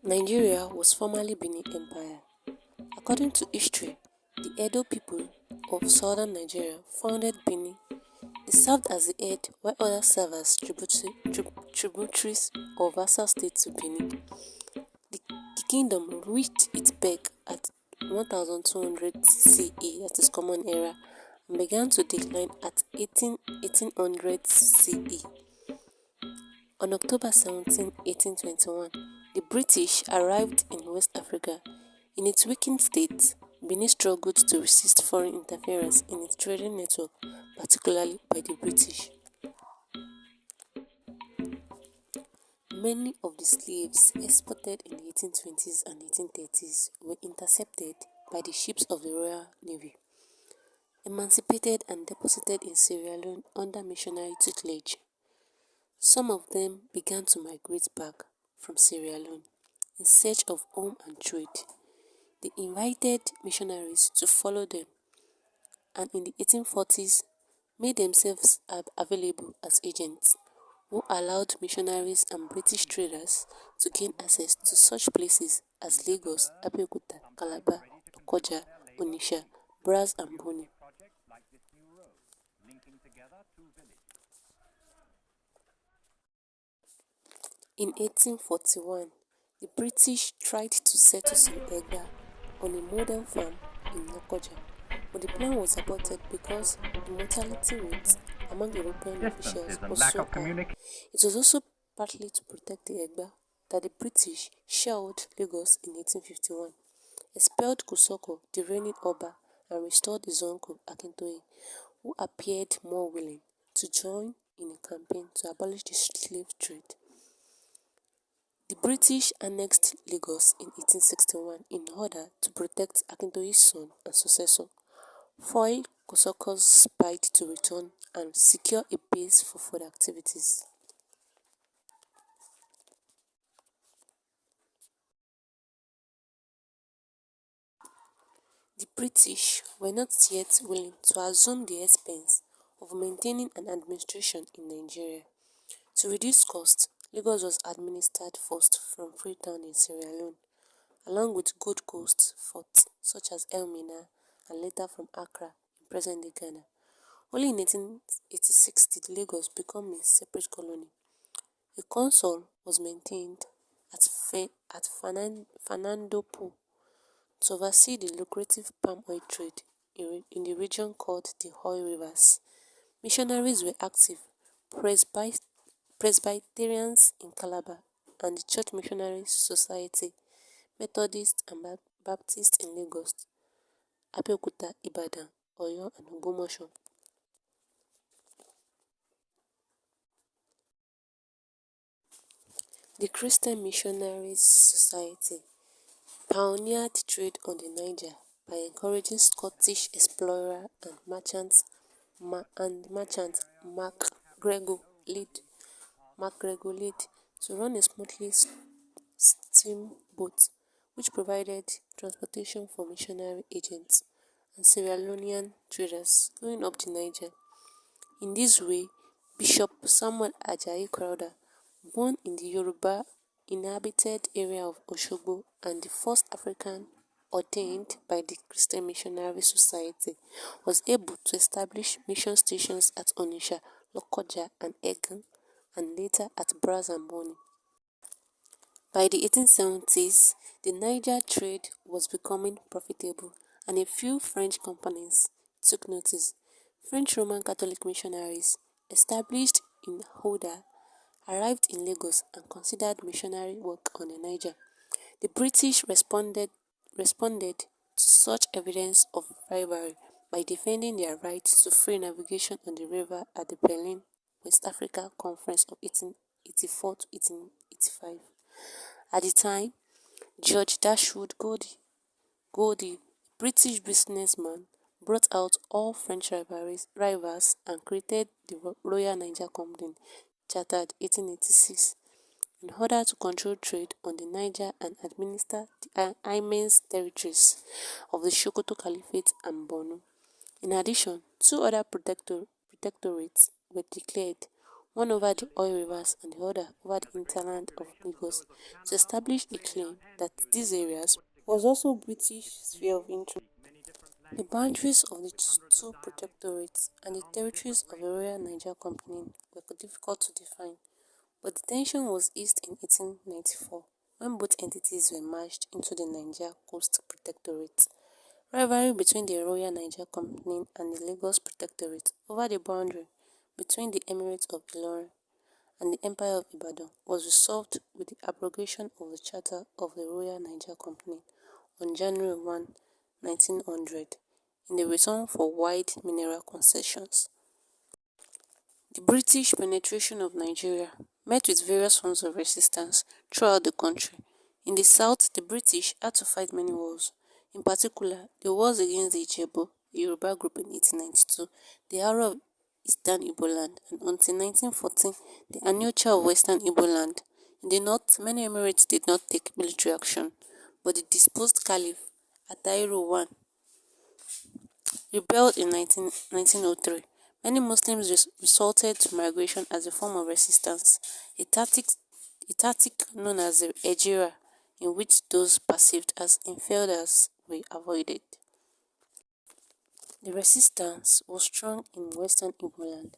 Nigeria was formerly Benin Empire. According to history, the Edo people of southern Nigeria founded Benin. They served as the head, while others served as tributaries or vassal states to Benin. The kingdom reached its peak at 1200 CE, that is Common Era, and began to decline at 1800 CE. On October 17, 1821, the British arrived in West Africa. In its weakened state, Benin struggled to resist foreign interference in its trading network, particularly by the British. Many of the slaves exported in the 1820s and 1830s were intercepted by the ships of the Royal Navy, emancipated and deposited in Sierra Leone under missionary tutelage. Some of them began to migrate back from Sierra Leone in search of home and trade. They invited missionaries to follow them, and in the 1840s made themselves available as agents who allowed missionaries and British traders to gain access to such places as Lagos, Abeokuta, Calabar, Lokoja, Onitsha, Brass and Boni. In 1841, the British tried to settle some Egba on a model farm in Lokoja, but the plan was aborted because the mortality rate among European officials was so high. It was also partly to protect the Egba that the British shelled Lagos in 1851, expelled Kosoko, the reigning Oba, and restored his uncle Akintoye, who appeared more willing to join in a campaign to abolish the slave trade. The British annexed Lagos in 1861 in order to protect Akintoye's son and successor, foil Kosoko's bid to return, and secure a base for further activities. The British were not yet willing to assume the expense of maintaining an administration in Nigeria. To reduce costs, Lagos was administered first from Freetown in Sierra Leone, along with Gold Coast forts such as Elmina, and later from Accra in present-day Ghana. Only in 1886 did Lagos become a separate colony. A consul was maintained at Fernando to oversee the lucrative palm oil trade in the region called the Oil Rivers. Missionaries were active, Presbyterians in Calabar, and the Church Missionary Society, Methodist and Baptist in Lagos, Abeokuta, Ibadan, Oyo, and Ogbomoso. The Christian Missionaries Society pioneered trade on the Niger by encouraging Scottish explorer and merchant MacGregor Lead to run a smoothly steamboat which provided transportation for missionary agents and Sierra Leonean traders going up the Niger. In this way, Bishop Samuel Ajayi Crowther, born in the Yoruba inhabited area of Osogbo and the first African ordained by the Christian Missionary Society, was able to establish mission stations at Onitsha, Lokoja, and Egan, and later at Brass and Boni. By the 1870s, the Niger trade was becoming profitable, and a few French companies took notice. French Roman Catholic missionaries, established in Ouda, arrived in Lagos and considered missionary work on the Niger. The British responded to such evidence of rivalry by defending their right to free navigation on the river at the Berlin, West Africa Conference of 1884 to 1885. At the time, George Dashwood Goldie, British businessman, brought out all French rivals and created the Royal Niger Company, chartered 1886, in order to control trade on the Niger and administer the immense territories of the Sokoto Caliphate and Borno. In addition, two other protectorates were declared, one over the oil rivers and the other over the hinterland of Lagos, to establish a claim that these areas was also British sphere of interest. The boundaries of the two protectorates and the territories of the Royal Niger Company were difficult to define, but the tension was eased in 1894 when both entities were merged into the Niger Coast Protectorate. Rivalry between the Royal Niger Company and the Lagos Protectorate over the boundary between the Emirate of Ilorin and the Empire of Ibadan was resolved with the abrogation of the Charter of the Royal Niger Company on January 1, 1900, in the return for wide mineral concessions. The British penetration of Nigeria met with various forms of resistance throughout the country. In the south, the British had to fight many wars. In particular, the wars against the Ijebu, a Yoruba group in 1892, the Aro of Eastern Igbo land, and until 1914, the Anyocha of Western Igbo land. In the north, many emirates did not take military action, but the dispossessed Caliph, Atahiru I, rebelled in 1903. Many Muslims resorted to migration as a form of resistance, a tactic known as the Ejira, in which those perceived as infidels were avoided. The resistance was strong in Western Igbo land,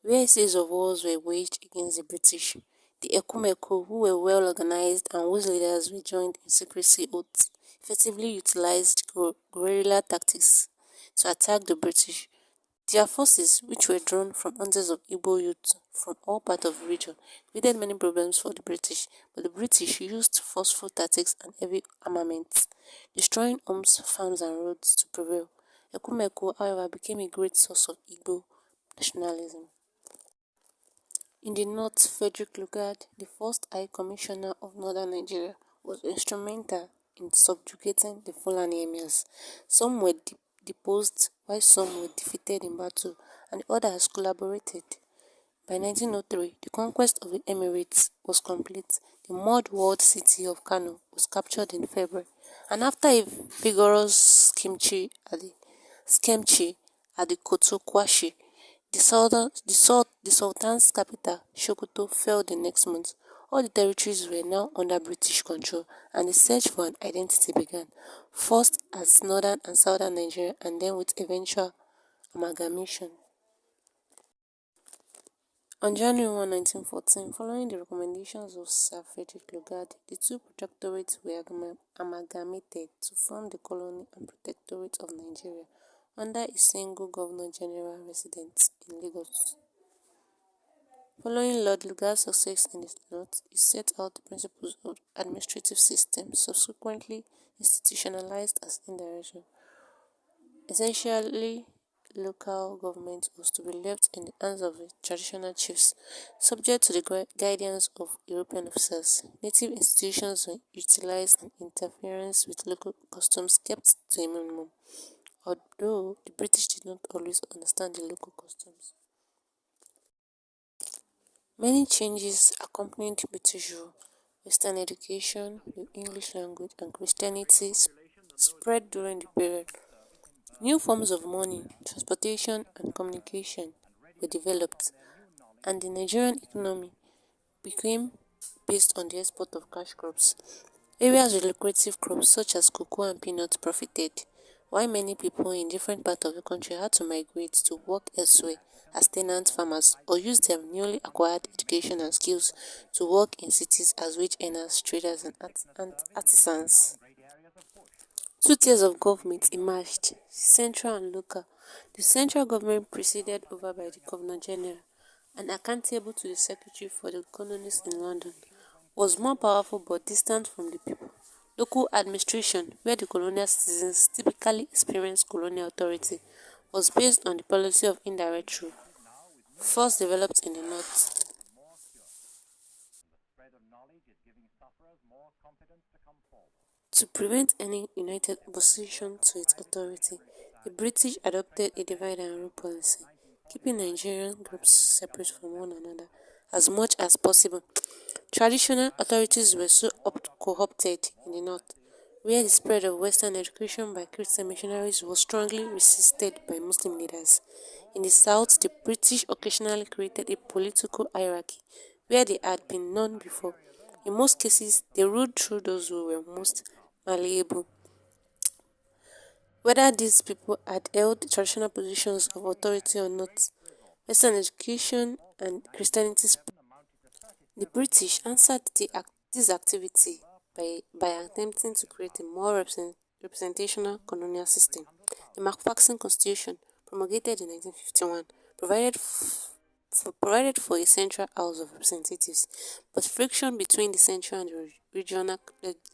where a series of wars were waged against the British. The Ekumeko, who were well organized and whose leaders were joined in secrecy oaths, effectively utilized guerrilla tactics to attack the British. Their forces, which were drawn from hundreds of Igbo youths from all parts of the region, created many problems for the British, but the British used forceful tactics and heavy armaments, destroying homes, farms and roads to prevail. Ekumeko, however, became a great source of Igbo nationalism. In the north, Frederick Lugard, the first High Commissioner of Northern Nigeria, was instrumental in subjugating the Fulani emirs. Some were deposed while some were defeated in battle, and the others collaborated. By 1903, the conquest of the Emirates was complete. The mud-walled city of Kano was captured in February, and after a vigorous skirmish at the Kotokwashi, the Sultan's capital, Sokoto, fell the next month. All the territories were now under British control, and the search for an identity began, first as northern and southern Nigeria, and then with eventual amalgamation. On January 1, 1914, following the recommendations of Sir Frederick Lugard, the two protectorates were amalgamated to form the Colony and Protectorate of Nigeria under a single Governor-General resident in Lagos. Following Lord Lugard's success in the north, he set out the principles of the administrative system, subsequently institutionalized as indirection. Essentially, local government was to be left in the hands of the traditional chiefs, subject to the guidance of European officers. Native institutions were utilized and interference with local customs kept to a minimum, although the British did not always understand the local customs. Many changes accompanied British rule. Western education, the English language, and Christianity spread during the period. New forms of money, transportation, and communication were developed, and the Nigerian economy became based on the export of cash crops. Areas with lucrative crops such as cocoa and peanuts profited, while many people in different parts of the country had to migrate to work elsewhere as tenant farmers or use their newly acquired education and skills to work in cities as wage earners, traders, and artisans. Two tiers of government emerged, central and local. The central government, presided over by the Governor-General and accountable to the Secretary for the Colonies in London, was more powerful but distant from the people. Local administration, where the colonial citizens typically experienced colonial authority, was based on the policy of indirect rule, first developed in the north. To prevent any united opposition to its authority, the British adopted a divide and rule policy, keeping Nigerian groups separate from one another as much as possible. Traditional authorities were so co-opted in the north, where the spread of Western education by Christian missionaries was strongly resisted by Muslim leaders. In the South, the British occasionally created a political hierarchy where there had been none before. In most cases, they ruled through those who were most malleable. Whether these people had held traditional positions of authority or not, Western education and Christianity. The British answered this activity by attempting to create a more representational colonial system. The Macpherson Constitution, promulgated in 1951, provided for a central House of Representatives, but friction between the central and the regional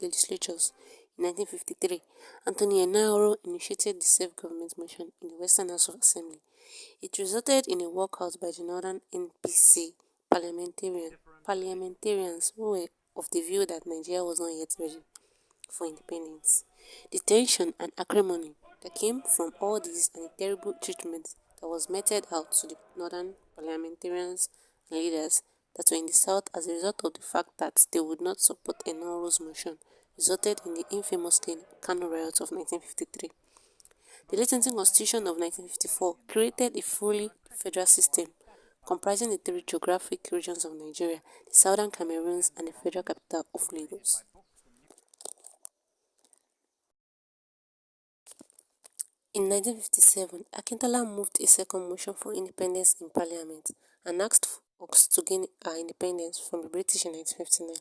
legislatures. In 1953, Anthony Enahoro initiated the self-government motion in the Western House of Assembly. It resulted in a walkout by the Northern NPC parliamentarians who were of the view that Nigeria was not yet ready for independence. The tension and acrimony that came from all this and the terrible treatment that was meted out to the Northern parliamentarians and leaders that were in the South as a result of the fact that they would not support Enahoro's motion resulted in the infamous Kano riots of 1953. The Littleton Constitution of 1954 created a fully federal system comprising the three geographic regions of Nigeria, the Southern Cameroons, and the federal capital of Lagos. In 1957, Akintola moved a second motion for independence in Parliament and asked for us to gain our independence from the British in 1959.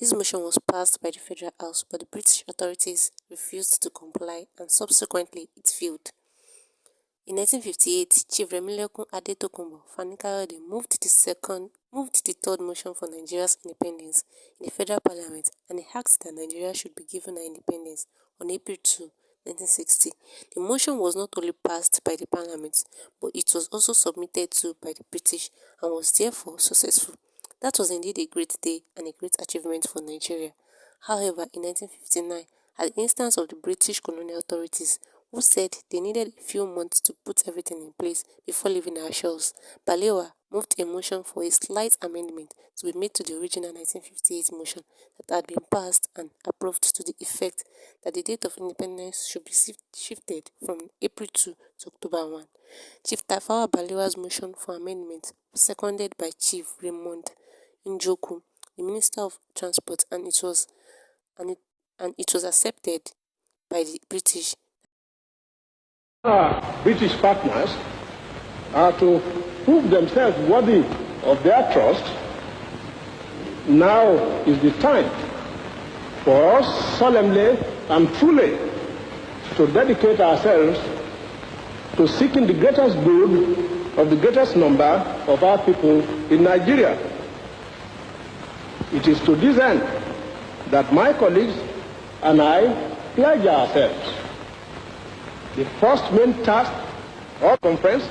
This motion was passed by the Federal House, but the British authorities refused to comply and subsequently it failed. In 1958, Chief Remilekun Adetokunbo Fani-Kayode moved the third motion for Nigeria's independence in the Federal Parliament and he asked that Nigeria should be given her independence on April 2, 1960. The motion was not only passed by the Parliament, but it was also submitted to by the British and was therefore successful. That was indeed a great day and a great achievement for Nigeria. However, in 1959, at the instance of the British colonial authorities, who said they needed a few months to put everything in place before leaving our shores, Balewa moved a motion for a slight amendment to be made to the original 1958 motion that had been passed and approved to the effect that the date of independence should be shifted from April 2 to October 1. Chief Tafawa Balewa's motion for amendment was seconded by Chief Raymond Njoku, the Minister of Transport, and it was accepted by the British. Our British partners are to prove themselves worthy of their trust. Now is the time for us solemnly and truly to dedicate ourselves to seeking the greatest good of the greatest number of our people in Nigeria. It is to this end that my colleagues and I pledge ourselves. The first main task of the conference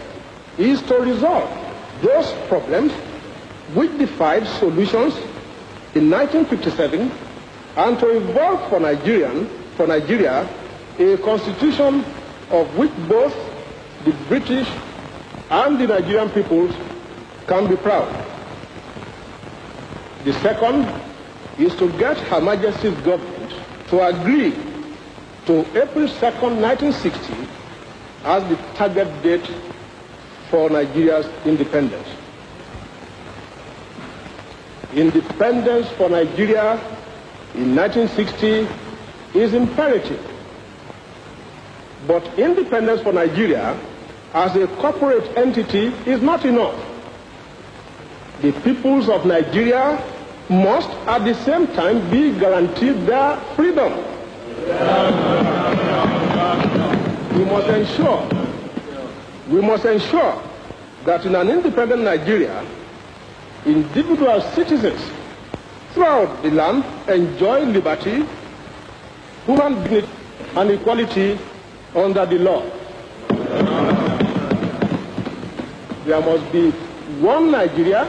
is to resolve those problems which defied solutions in 1957 and to evolve for Nigeria a constitution of which both the British and the Nigerian peoples can be proud. The second is to get Her Majesty's government to agree to April 2nd, 1960 as the target date for Nigeria's independence. Independence for Nigeria in 1960 is imperative, but independence for Nigeria as a corporate entity is not enough. The peoples of Nigeria must at the same time be guaranteed their freedom. We must ensure that in an independent Nigeria, individual citizens throughout the land enjoy liberty, human dignity, and equality under the law. There must be one Nigeria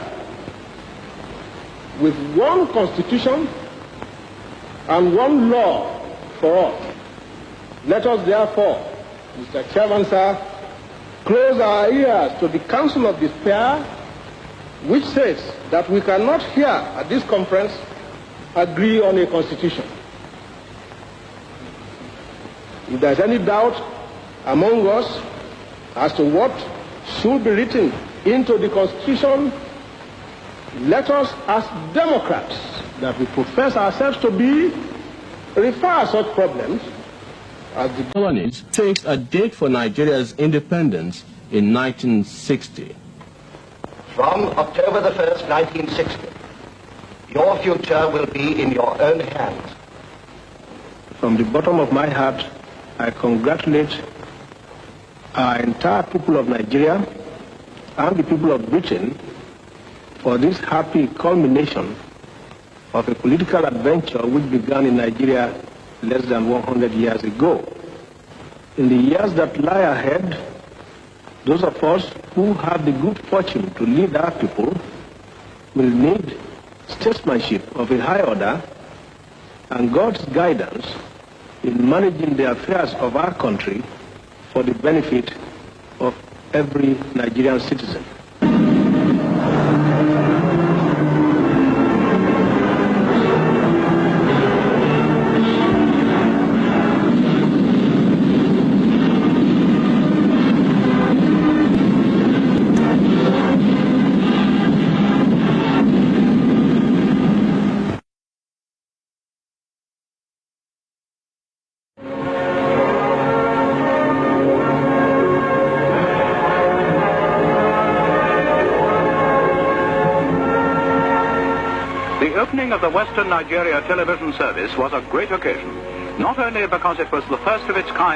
with one constitution and one law for all. Let us therefore, Mr. Chairman, sir, close our ears to the counsel of despair, which says that we cannot here at this conference agree on a constitution. If there's any doubt among us as to what should be written into the Constitution, let us, as Democrats that we profess ourselves to be, refer such problems as the colonies takes a date for Nigeria's independence in 1960. From October the 1st, 1960, your future will be in your own hands. From the bottom of my heart, I congratulate our entire people of Nigeria and the people of Britain for this happy culmination of a political adventure which began in Nigeria less than 100 years ago. In the years that lie ahead, those of us who have the good fortune to lead our people will need statesmanship of a high order and God's guidance in managing the affairs of our country for the benefit of every Nigerian citizen. The opening of the Western Nigeria television service was a great occasion, not only because it was the first of its kind